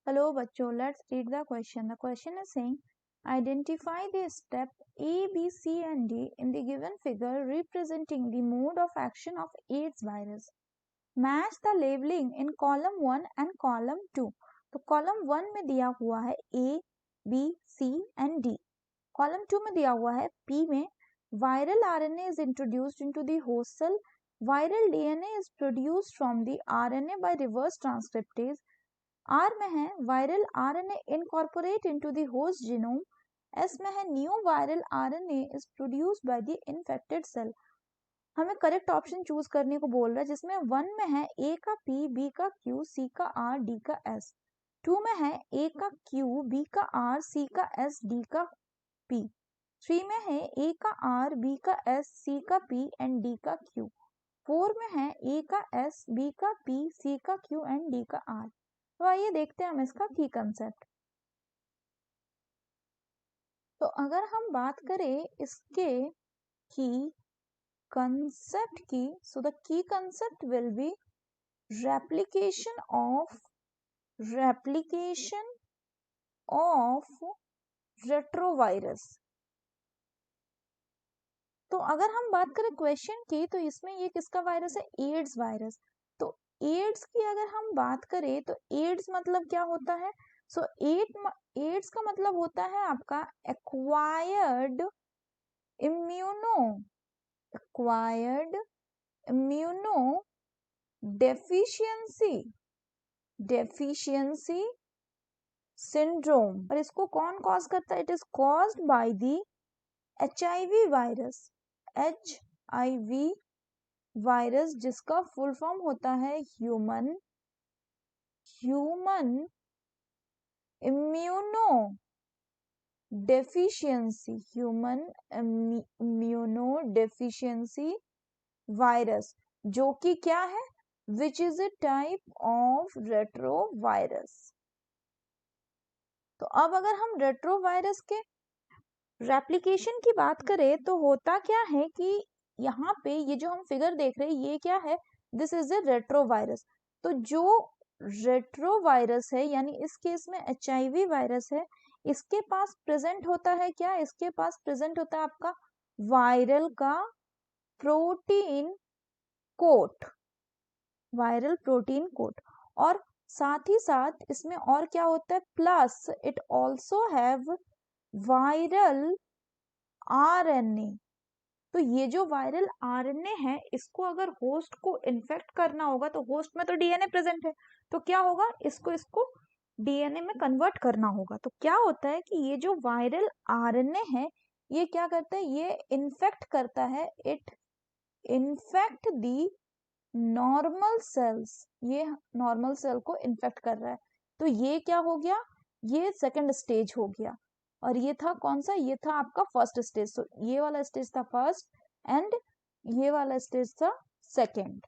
Hello bachcho, let's read the question. The question is saying, identify the step A, B, C and D in the given figure representing the mode of action of AIDS virus. Match the labeling in column 1 and column 2. तो column 1 में दिया हुआ है A, B, C and D. Column 2 में दिया हुआ है P में viral RNA is introduced into the host cell. Viral DNA is produced from the RNA by reverse transcriptase. R में है viral RNA incorporate into the host genome. S में है new viral RNA is produced by the infected cell. हमें correct option choose करने को बोल रहा है जिसमें 1 में है A का P, B का Q, C का R, D का S. 2 में है A का Q, B का R, C का S, D का P. 3 में है A का R, B का S, C का P and D का Q. 4 में है A का S, B का P, C का Q and D का R. तो आइए देखते हैं हम इसका की कंसेप्ट. तो अगर हम बात करें इसके की concept key, so the key concept will be replication of retrovirus. तो अगर हम बात करें क्वेश्चन की तो इसमें ये किसका वायरस है? AIDS virus. तो एड्स की अगर हम बात करें तो एड्स मतलब क्या होता है? सो एड्स का मतलब होता है आपका acquired immunodeficiency syndrome. और इसको कौन कॉज करता है? It is caused by the HIV virus जिसका फुल फॉर्म होता है ह्यूमन इम्यूनोडेफिशिएंसी वायरस, जो कि क्या है? Which is a type of retrovirus. तो अब अगर हम रेट्रोवायरस के रेप्लिकेशन की बात करें तो होता क्या है कि यहाँ पे ये जो हम फिगर देख रहे हैं ये क्या है? This is a retrovirus. तो जो रेट्रोवायरस है यानी इस केस में HIV वायरस है, इसके पास प्रेजेंट होता है क्या? इसके पास प्रेजेंट होता है आपका वायरल का प्रोटीन कोट, और साथ ही साथ इसमें और क्या होता है? Plus it also have viral RNA. तो ये जो वायरल RNA है इसको अगर होस्ट को इन्फेक्ट करना होगा तो होस्ट में तो DNA प्रेजेंट है, तो क्या होगा? इसको DNA में कन्वर्ट करना होगा. तो क्या होता है कि ये जो वायरल RNA है ये क्या करता है? ये इन्फेक्ट करता है, it infect the normal sales. ये नॉर्मल सेल को इन्फेक्ट कर रहा है. तो ये क्या हो गया? ये सेकंड स्टेज हो गया. और ये था कौन सा? ये था आपका फर्स्ट स्टेज. तो ये वाला स्टेज था फर्स्ट एंड ये वाला स्टेज था सेकंड.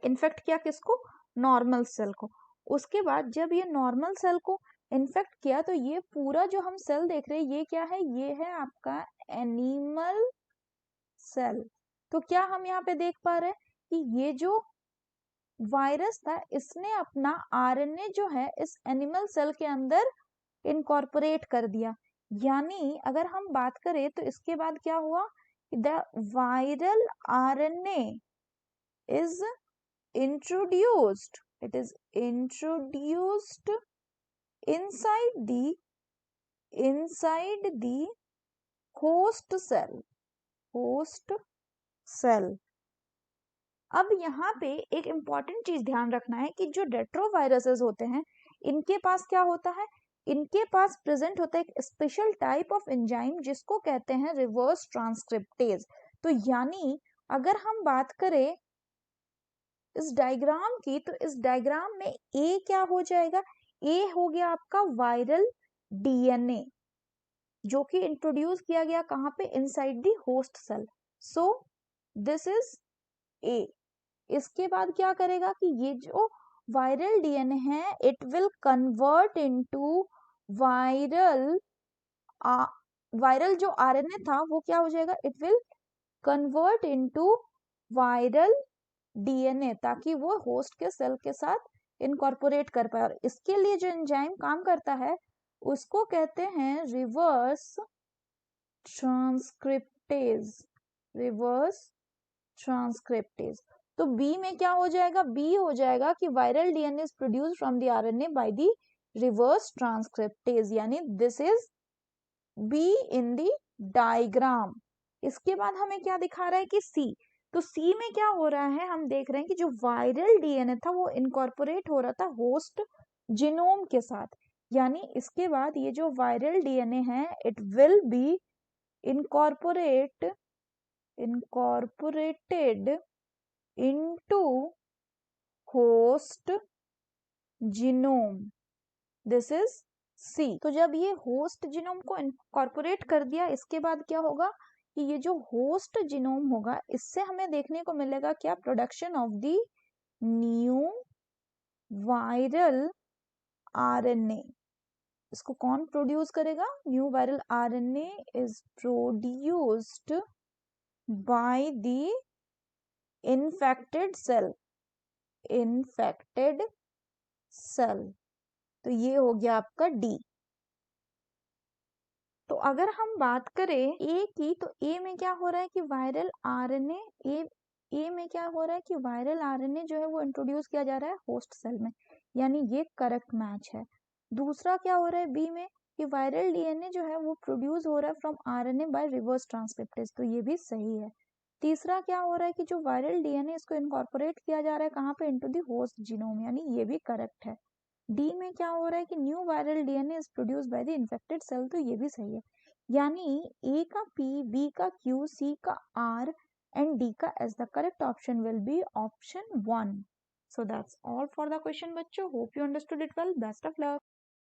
इन्फेक्ट किया किसको? नॉर्मल सेल को. उसके बाद जब ये नॉर्मल सेल को इन्फेक्ट किया तो ये पूरा जो हम सेल देख रहे हैं ये क्या है? ये है आपका एनिमल सेल. तो क्या हम यहाँ पे देख पा रहे हैं कि ये जो वायरस था इसने अपना RNA जो है इस एनिमल सेल के अंदर इनकॉर्पोरेट कर दिया. यानी अगर हम बात करें तो इसके बाद क्या हुआ? The viral RNA is introduced inside the host cell. अब यहाँ पे एक इम्पॉर्टेंट चीज ध्यान रखना है कि जो रेट्रोवायरसेस होते हैं इनके पास क्या होता है? इनके पास प्रेजेंट होता है एक स्पेशल टाइप ऑफ एंजाइम जिसको कहते हैं रिवर्स ट्रांसक्रिप्टेज. तो यानी अगर हम बात करें इस डायग्राम की तो इस डायग्राम में ए क्या हो जाएगा? ए हो गया आपका वायरल DNA जो कि इंट्रोड्यूस किया गया कहाँ पे? Inside the host cell. So this is a. इसके बाद क्या करेगा कि ये जो वायरल DNA है it will convert into viral जो RNA था वो क्या हो जाएगा? It will convert into viral DNA ताकि वो होस्ट के सेल के साथ इनकॉर्पोरेट कर पाए। और इसके लिए जो एंजाइम काम करता है उसको कहते हैं रिवर्स ट्रांसक्रिप्टेज। Reverse transcriptase. तो बी में क्या हो जाएगा? बी हो जाएगा कि viral DNA is produced from the RNA by the reverse transcriptase, यानी this is B in the diagram. इसके बाद हमें क्या दिखा रहा है कि सी। तो सी में क्या हो रहा है, हम देख रहे हैं कि जो वायरल डीएनए था वो इनकॉर्पोरेट हो रहा था होस्ट जीनोम के साथ, यानी इसके बाद ये जो वायरल डीएनए है it will be incorporated into host genome. This is C. तो जब ये होस्ट जीनोम को इनकॉर्पोरेट कर दिया, इसके बाद क्या होगा कि ये जो होस्ट जीनोम होगा इससे हमें देखने को मिलेगा क्या? Production of the new viral RNA. इसको कौन प्रोड्यूस करेगा? New viral RNA is produced by the infected cell। infected cell। तो ये हो गया आपका डी। तो अगर हम बात करें ए की, तो ए में क्या हो रहा है कि वायरल आरएनए, ए में क्या हो रहा है कि वायरल आरएनए जो है वो इंट्रोड्यूस किया जा रहा है होस्ट सेल में, यानी ये करेक्ट मैच है। दूसरा क्या हो रहा है बी में कि वायरल डीएनए जो है वो प्रोड्यूस हो रहा है from RNA by reverse transcriptase, तो ये भी सही है। तीसरा क्या हो रहा है कि जो वायरल डीएनए इसको इनकॉर्पोरेट किया जा रहा है कहाँ पे? इनटू द होस्ट जीनोम, यानी ये भी करेक्ट है। डी में क्या हो रहा है कि new viral DNA is produced by the infected cell, तो ये भी सही है। यानी ए का पी, बी का क्यू, सी का आर एंड डी का S. The correct option will be option 1। So that's all for the question बच्चों. Hope you understood it well. Best of luck.